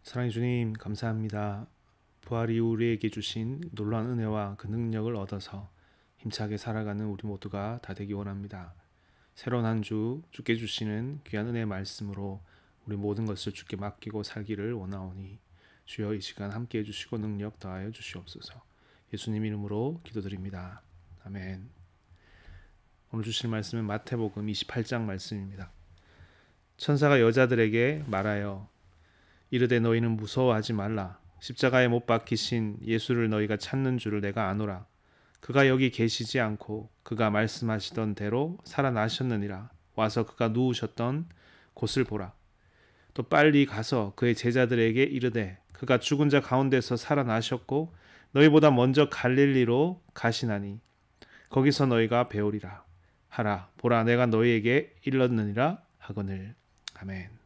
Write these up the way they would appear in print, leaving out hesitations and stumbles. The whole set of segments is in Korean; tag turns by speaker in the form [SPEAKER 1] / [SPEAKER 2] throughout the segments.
[SPEAKER 1] 사랑해 주님, 감사합니다. 부활 이후 우리에게 주신 놀라운 은혜와 그 능력을 얻어서 힘차게 살아가는 우리 모두가 다 되기 원합니다. 새로운 한 주 주께 주시는 귀한 은혜의 말씀으로 우리 모든 것을 주께 맡기고 살기를 원하오니 주여 이 시간 함께 해주시고 능력 더하여 주시옵소서. 예수님 이름으로 기도드립니다. 아멘. 오늘 주실 말씀은 마태복음 28장 말씀입니다. 천사가 여자들에게 말하여 이르되 너희는 무서워하지 말라. 십자가에 못 박히신 예수를 너희가 찾는 줄을 내가 아노라. 그가 여기 계시지 않고 그가 말씀하시던 대로 살아나셨느니라. 와서 그가 누우셨던 곳을 보라. 또 빨리 가서 그의 제자들에게 이르되 그가 죽은 자 가운데서 살아나셨고 너희보다 먼저 갈릴리로 가시나니 거기서 너희가 배우리라 하라. 보라, 내가 너희에게 일렀느니라 하거늘. 아멘.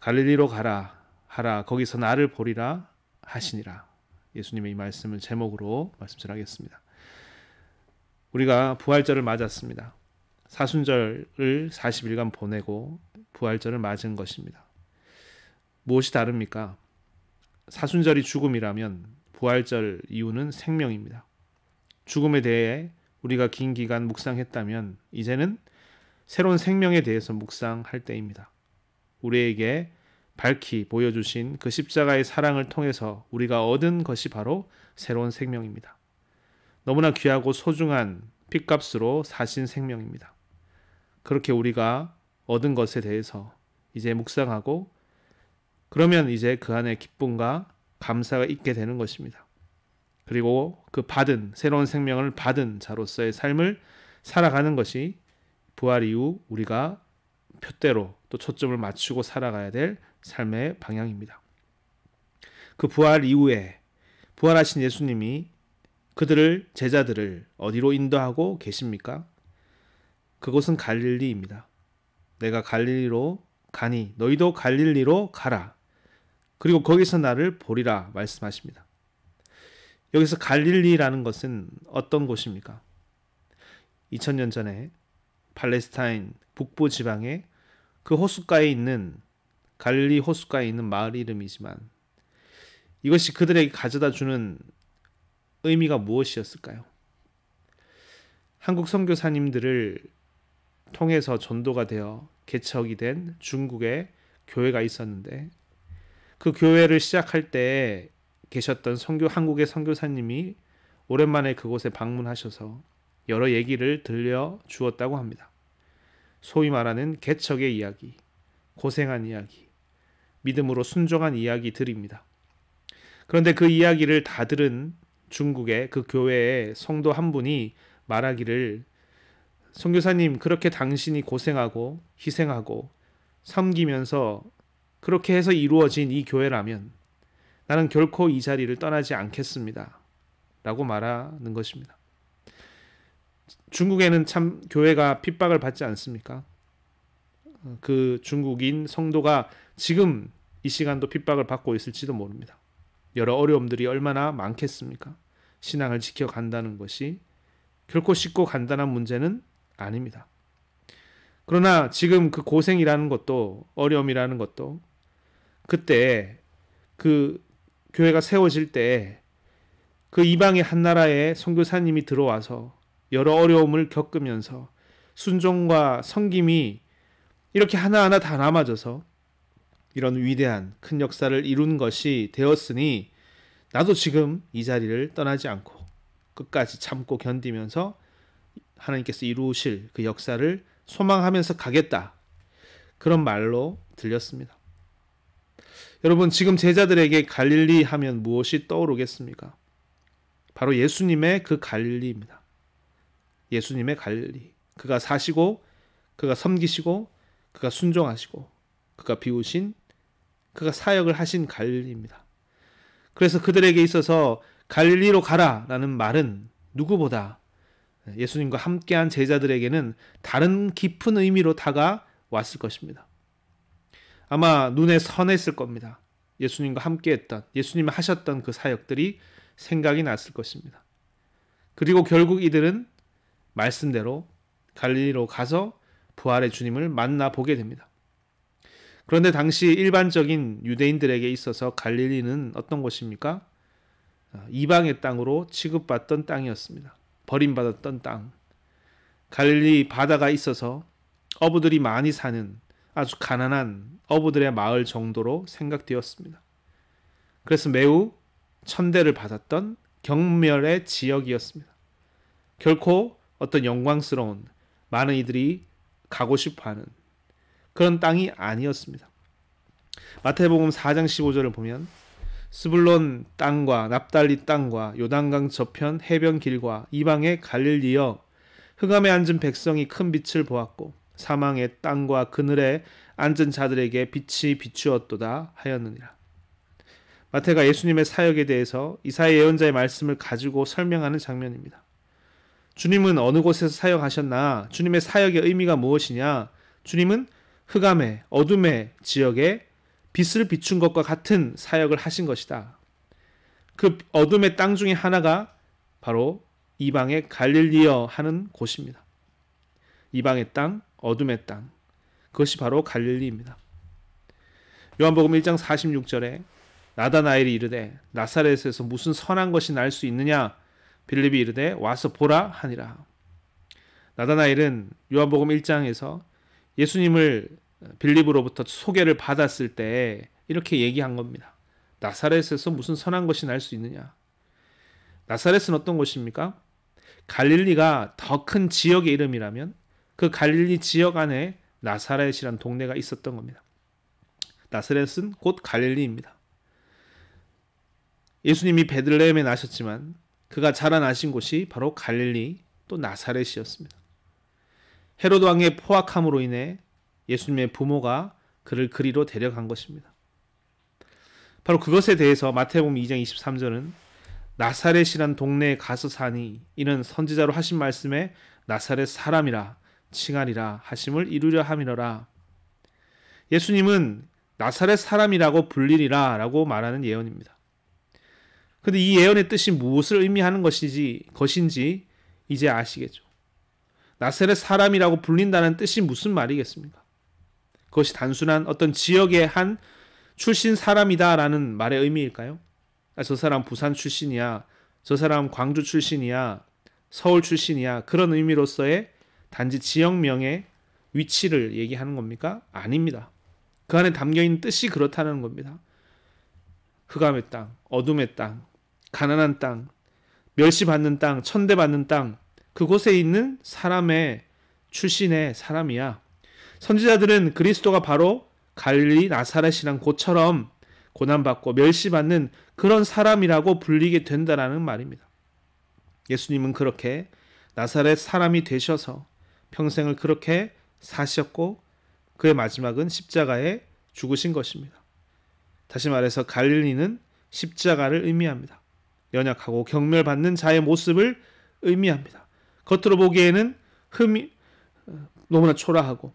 [SPEAKER 1] 갈릴리로 가라 하라. 거기서 나를 보리라 하시니라. 예수님의 이 말씀을 제목으로 말씀 전하겠습니다. 우리가 부활절을 맞았습니다. 사순절을 40일간 보내고 부활절을 맞은 것입니다. 무엇이 다릅니까? 사순절이 죽음이라면 부활절 이유는 생명입니다. 죽음에 대해 우리가 긴 기간 묵상했다면 이제는 새로운 생명에 대해서 묵상할 때입니다. 우리에게 밝히 보여주신 그 십자가의 사랑을 통해서 우리가 얻은 것이 바로 새로운 생명입니다. 너무나 귀하고 소중한 핏값으로 사신 생명입니다. 그렇게 우리가 얻은 것에 대해서 이제 묵상하고 그러면 이제 그 안에 기쁨과 감사가 있게 되는 것입니다. 그리고 그 받은 새로운 생명을 받은 자로서의 삶을 살아가는 것이 부활 이후 우리가 표대로 또 초점을 맞추고 살아가야 될 삶의 방향입니다. 그 부활 이후에 부활하신 예수님이 그들을 제자들을 어디로 인도하고 계십니까? 그곳은 갈릴리입니다. 내가 갈릴리로 가니 너희도 갈릴리로 가라. 그리고 거기서 나를 보리라 말씀하십니다. 여기서 갈릴리라는 것은 어떤 곳입니까? 2000년 전에 팔레스타인 북부 지방의 그 호숫가에 있는 갈릴리 호숫가에 있는 마을 이름이지만 이것이 그들에게 가져다 주는 의미가 무엇이었을까요? 한국 선교사님들을 통해서 전도가 되어 개척이 된 중국의 교회가 있었는데 그 교회를 시작할 때 계셨던 한국의 선교사님이 오랜만에 그곳에 방문하셔서 여러 얘기를 들려 주었다고 합니다. 소위 말하는 개척의 이야기, 고생한 이야기, 믿음으로 순종한 이야기들입니다. 그런데 그 이야기를 다 들은 중국의 그 교회의 성도 한 분이 말하기를 선교사님, 그렇게 당신이 고생하고 희생하고 섬기면서 그렇게 해서 이루어진 이 교회라면 나는 결코 이 자리를 떠나지 않겠습니다. 라고 말하는 것입니다. 중국에는 참 교회가 핍박을 받지 않습니까? 그 중국인 성도가 지금 이 시간도 핍박을 받고 있을지도 모릅니다. 여러 어려움들이 얼마나 많겠습니까? 신앙을 지켜간다는 것이 결코 쉽고 간단한 문제는 아닙니다. 그러나 지금 그 고생이라는 것도 어려움이라는 것도 그때 그 교회가 세워질 때 그 이방의 한 나라의 선교사님이 들어와서 여러 어려움을 겪으면서 순종과 섬김이 이렇게 하나하나 다 남아져서 이런 위대한 큰 역사를 이룬 것이 되었으니 나도 지금 이 자리를 떠나지 않고 끝까지 참고 견디면서 하나님께서 이루실 그 역사를 소망하면서 가겠다. 그런 말로 들렸습니다. 여러분, 지금 제자들에게 갈릴리 하면 무엇이 떠오르겠습니까? 바로 예수님의 그 갈릴리입니다. 예수님의 갈릴리. 그가 사시고 그가 섬기시고 그가 순종하시고 그가 비우신 그가 사역을 하신 갈릴리입니다. 그래서 그들에게 있어서 갈릴리로 가라라는 말은 누구보다 예수님과 함께한 제자들에게는 다른 깊은 의미로 다가왔을 것입니다. 아마 눈에 선했을 겁니다. 예수님과 함께했던, 예수님이 하셨던 그 사역들이 생각이 났을 것입니다. 그리고 결국 이들은 말씀대로 갈릴리로 가서 부활의 주님을 만나보게 됩니다. 그런데 당시 일반적인 유대인들에게 있어서 갈릴리는 어떤 곳입니까? 이방의 땅으로 취급받던 땅이었습니다. 버림받았던 땅. 갈릴리 바다가 있어서 어부들이 많이 사는 아주 가난한 어부들의 마을 정도로 생각되었습니다. 그래서 매우 천대를 받았던 경멸의 지역이었습니다. 결코 어떤 영광스러운 많은 이들이 가고 싶어하는 그런 땅이 아니었습니다. 마태복음 4장 15절을 보면 스불론 땅과 납달리 땅과 요단강 저편 해변 길과 이방의 갈릴리여 흑암에 앉은 백성이 큰 빛을 보았고 사망의 땅과 그늘에 앉은 자들에게 빛이 비추었도다 하였느니라. 마태가 예수님의 사역에 대해서 이사야 예언자의 말씀을 가지고 설명하는 장면입니다. 주님은 어느 곳에서 사역하셨나? 주님의 사역의 의미가 무엇이냐? 주님은 흑암의 어둠의 지역에 빛을 비춘 것과 같은 사역을 하신 것이다. 그 어둠의 땅 중에 하나가 바로 이방의 갈릴리여 하는 곳입니다. 이방의 땅, 어둠의 땅. 그것이 바로 갈릴리입니다. 요한복음 1장 46절에 나다나엘이 이르되 나사렛에서 무슨 선한 것이 날 수 있느냐? 빌립이 이르되 와서 보라 하니라. 나다나엘은 요한복음 1장에서 예수님을 빌립으로부터 소개를 받았을 때 이렇게 얘기한 겁니다. 나사렛에서 무슨 선한 것이 날 수 있느냐? 나사렛은 어떤 곳입니까? 갈릴리가 더 큰 지역의 이름이라면 그 갈릴리 지역 안에 나사렛이란 동네가 있었던 겁니다. 나사렛은 곧 갈릴리입니다. 예수님이 베들레헴에 나셨지만 그가 자라나신 곳이 바로 갈릴리 또 나사렛이었습니다. 헤로드 왕의 포악함으로 인해 예수님의 부모가 그를 그리로 데려간 것입니다. 바로 그것에 대해서 마태복음 2장 23절은 나사렛이란 동네에 가서 사니 이는 선지자로 하신 말씀에 나사렛 사람이라 칭하리라 하심을 이루려 함이로라. 예수님은 나사렛 사람이라고 불리리라 라고 말하는 예언입니다. 그런데 이 예언의 뜻이 무엇을 의미하는 것인지 이제 아시겠죠. 나사렛 사람이라고 불린다는 뜻이 무슨 말이겠습니까? 그것이 단순한 어떤 지역의 한 출신 사람이다라는 말의 의미일까요? 저 사람 부산 출신이야, 저 사람 광주 출신이야, 서울 출신이야, 그런 의미로서의 단지 지역명의 위치를 얘기하는 겁니까? 아닙니다. 그 안에 담겨있는 뜻이 그렇다는 겁니다. 흑암의 땅, 어둠의 땅, 가난한 땅, 멸시받는 땅, 천대받는 땅, 그곳에 있는 사람의 출신의 사람이야. 선지자들은 그리스도가 바로 갈릴리 나사렛이란 곳처럼 고난받고 멸시받는 그런 사람이라고 불리게 된다라는 말입니다. 예수님은 그렇게 나사렛 사람이 되셔서 평생을 그렇게 사셨고 그의 마지막은 십자가에 죽으신 것입니다. 다시 말해서 갈릴리는 십자가를 의미합니다. 연약하고 경멸받는 자의 모습을 의미합니다. 겉으로 보기에는 너무나 초라하고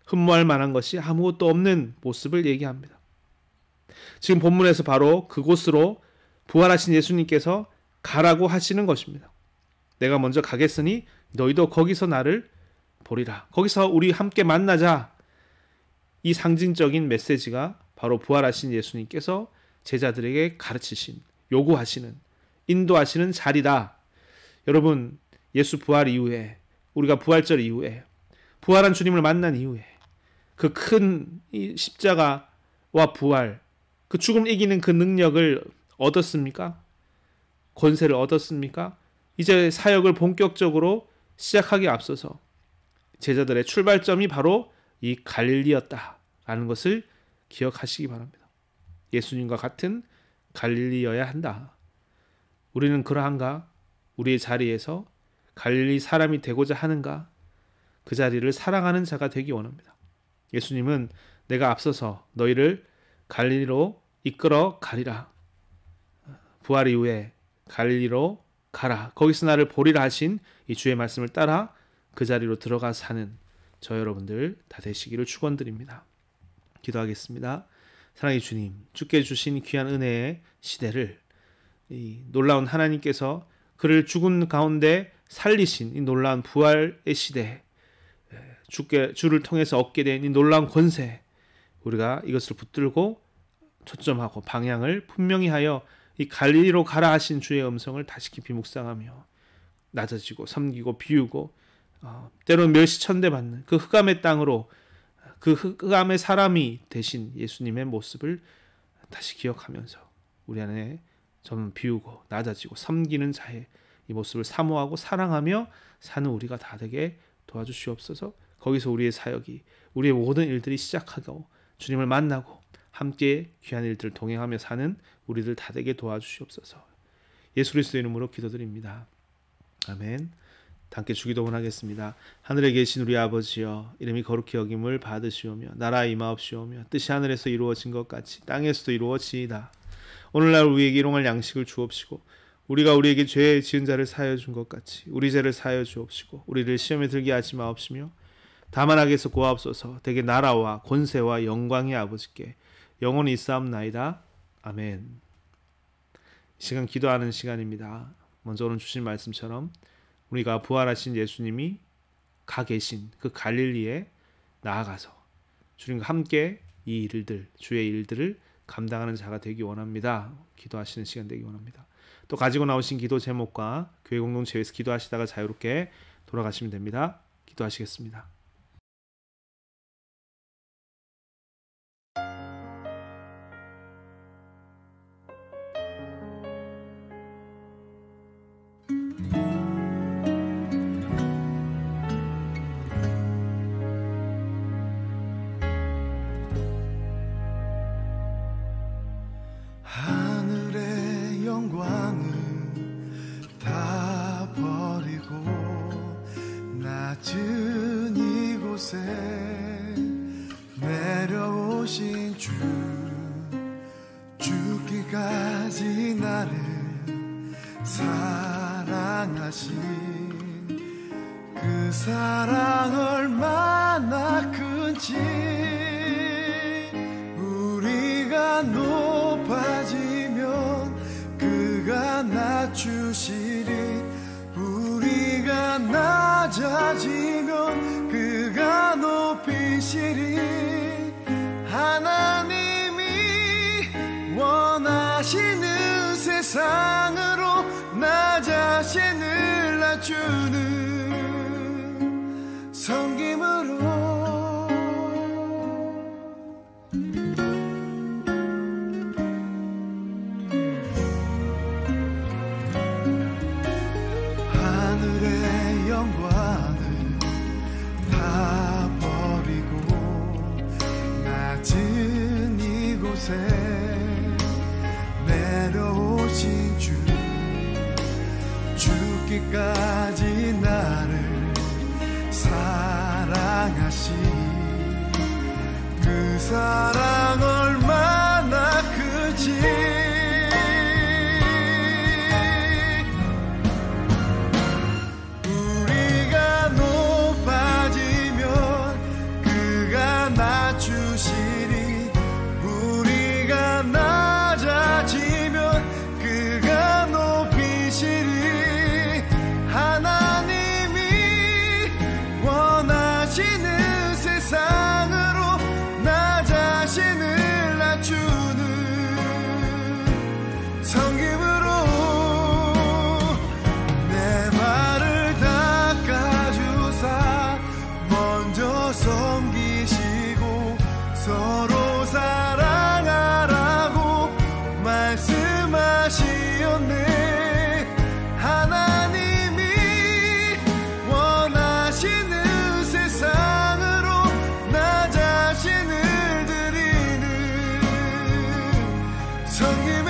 [SPEAKER 1] 흠모할 만한 것이 아무것도 없는 모습을 얘기합니다. 지금 본문에서 바로 그곳으로 부활하신 예수님께서 가라고 하시는 것입니다. 내가 먼저 가겠으니 너희도 거기서 나를 보리라. 거기서 우리 함께 만나자. 이 상징적인 메시지가 바로 부활하신 예수님께서 제자들에게 가르치신, 요구하시는, 인도하시는 자리다. 여러분, 예수 부활 이후에, 우리가 부활절 이후에, 부활한 주님을 만난 이후에 그 큰 십자가와 부활, 그 죽음을 이기는 그 능력을 얻었습니까? 권세를 얻었습니까? 이제 사역을 본격적으로 시작하기에 앞서서 제자들의 출발점이 바로 이 갈릴리였다라는 것을 기억하시기 바랍니다. 예수님과 같은 갈릴리여야 한다. 우리는 그러한가? 우리의 자리에서 갈릴리 사람이 되고자 하는가? 그 자리를 사랑하는 자가 되기 원합니다. 예수님은 내가 앞서서 너희를 갈릴리로 이끌어 가리라. 부활 이후에 갈릴리로 가라. 거기서 나를 보리라 하신 이 주의 말씀을 따라 그 자리로 들어가 사는 저 여러분들 다 되시기를 축원드립니다. 기도하겠습니다. 사랑의 주님, 주께 주신 귀한 은혜의 시대를 이 놀라운 하나님께서 그를 죽은 가운데 살리신 이 놀라운 부활의 시대, 주를 통해서 얻게 된 이 놀라운 권세, 우리가 이것을 붙들고 초점하고 방향을 분명히 하여 이 갈릴리로 가라 하신 주의 음성을 다시 깊이 묵상하며 낮아지고 섬기고 비우고 때로는 멸시천대받는 그 흑암의 땅으로 그 흑암의 사람이 되신 예수님의 모습을 다시 기억하면서 우리 안에 좀 비우고 낮아지고 섬기는 자의 이 모습을 사모하고 사랑하며 사는 우리가 다 되게 도와주시옵소서. 거기서 우리의 사역이 우리의 모든 일들이 시작하고 주님을 만나고 함께 귀한 일들을 동행하며 사는 우리들 다 되게 도와주시옵소서. 예수 그리스도의 이름으로 기도드립니다. 아멘. 함께 주기도문 하겠습니다. 하늘에 계신 우리 아버지여, 이름이 거룩히 여김을 받으시오며 나라 임하옵시오며 뜻이 하늘에서 이루어진 것 같이 땅에서도 이루어지이다. 오늘날 우리에게 일용할 양식을 주옵시고 우리가 우리에게 죄 지은 자를 사하여 준 것 같이 우리 죄를 사하여 주옵시고 우리를 시험에 들게 하지 마옵시며 다만 악에서 구하옵소서. 대개 나라와 권세와 영광이 아버지께 영원히 있사옵나이다. 아멘. 이 시간 기도하는 시간입니다. 먼저 오늘 주신 말씀처럼 우리가 부활하신 예수님이 가 계신 그 갈릴리에 나아가서 주님과 함께 이 일들, 주의 일들을 감당하는 자가 되기 원합니다. 기도하시는 시간 되기 원합니다. 또 가지고 나오신 기도 제목과 교회 공동체에서 기도하시다가 자유롭게 돌아가시면 됩니다. 기도하시겠습니다.
[SPEAKER 2] 하늘의 영광을 다 버리고 낮은 이곳에 내려오신 주, 죽기까지 나를 사랑하신 그 사랑 얼마나 큰지 우리가 높아지면 그가 낮추시리, 우리가 낮아지면 그가 높이시리. 하나님이 원하시는 세상으로 나 자신을 낮추는 섬김으로 하늘의 영광을 다 버리고 낮은 이곳에 내려오신 주, 죽기까지 나를 사랑하신 그 사랑 얼마나 크지. 우리가 높아지면 그가 낮추시리, 우리가 낮아지면 그가 높이시리. 하나님이 원하시는 세상으로 나 자신을 낮추는 섬김으로 내 발을 닦아주사 먼저 섬기시고 서로 사랑하라고 말씀하시었네. 하나님이 원하시는 세상으로 나 자신을 드리는 섬김